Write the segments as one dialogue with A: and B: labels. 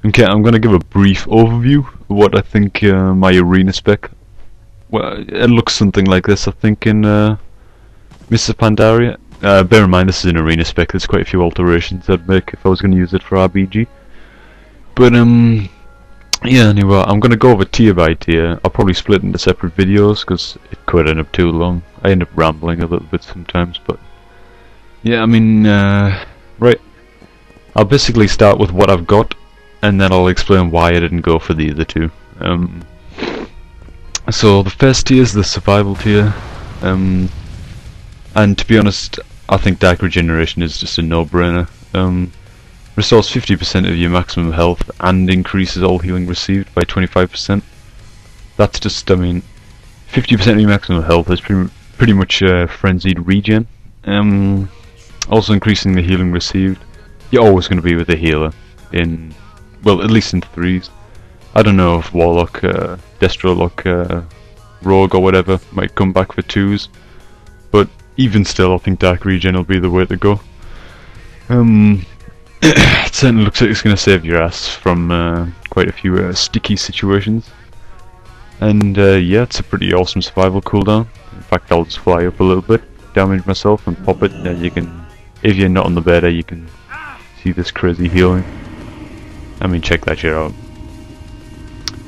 A: Okay, I'm gonna give a brief overview of what I think my arena spec. Well, it looks something like this, I think, in Mr. Pandaria. Bear in mind, this is an arena spec. There's quite a few alterations I'd make if I was gonna use it for RBG. But yeah. Anyway, I'm gonna go over tier by tier. I'll probably split into separate videos because it could end up too long. I end up rambling a little bit sometimes, but yeah. I mean, right. I'll basically start with what I've got, and then I'll explain why I didn't go for the other two. So the first tier is the survival tier, and to be honest, I think Dark Regeneration is just a no-brainer. Restores 50% of your maximum health and increases all healing received by 25%. That's just, I mean, 50% of your maximum health is pretty much frenzied regen. Also increasing the healing received. You're always going to be with a healer in, well, at least in 3s. I don't know if Warlock, Destrolock, Rogue or whatever might come back for 2s, but even still I think Dark Regen will be the way to go. It certainly looks like it's going to save your ass from quite a few sticky situations. And yeah, it's a pretty awesome survival cooldown. In fact, I'll just fly up a little bit, damage myself and pop it, and you can, if you're not on the beta, you can see this crazy healing. I mean, check that shit out.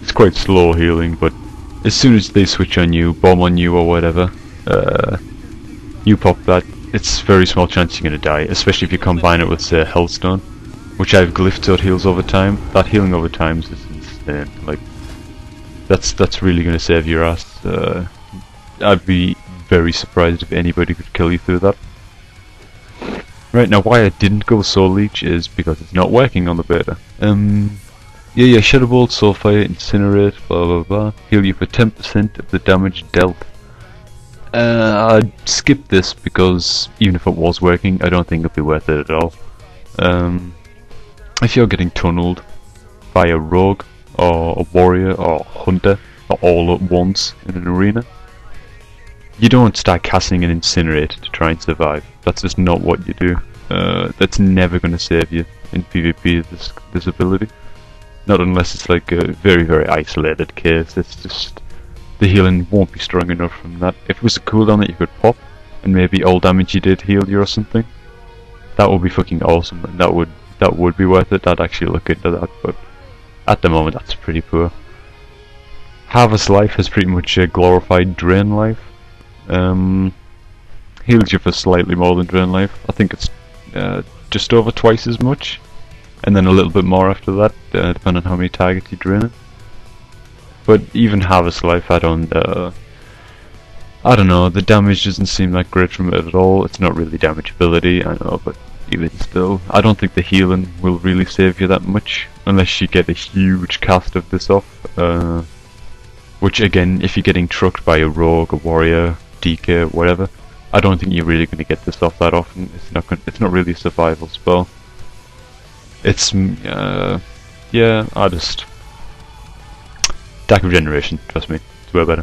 A: It's quite slow healing, but as soon as they switch on you, bomb on you or whatever, you pop that, it's very small chance you're gonna die, especially if you combine it with, say, Hellstone, which I've glyphed so it heals over time. That healing over time is insane. Like, that's really gonna save your ass. I'd be very surprised if anybody could kill you through that. Right, now why I didn't go Soul Leech is because it's not working on the beta. Yeah, Shadow Bolt, Soulfire, Incinerate, blah blah blah. Heal you for 10% of the damage dealt. I'd skip this because even if it was working, I don't think it'd be worth it at all. If you're getting tunneled by a rogue or a warrior or a hunter all at once in an arena, you don't start casting an Incinerate to try and survive. That's just not what you do. That's never going to save you in PvP, this ability. Not unless it's like a very, very isolated case. It's just, the healing won't be strong enough from that. If it was a cooldown that you could pop, and maybe all damage you did heal you or something, that would be fucking awesome, and that would be worth it. I'd actually look into that, but at the moment that's pretty poor. Harvest Life has pretty much a glorified Drain Life. Heals you for slightly more than Drain Life. I think it's just over twice as much, and then a little bit more after that, depending on how many targets you drain it. But even Harvest Life, I don't know, the damage doesn't seem that great from it at all. It's not really damage ability, I know, but even still, I don't think the healing will really save you that much, unless you get a huge cast of this off, which again, if you're getting trucked by a rogue, a warrior, DK, whatever, I don't think you're really going to get this off that often. It's not really a survival spell. It's yeah, Dark Regeneration, trust me, it's way better.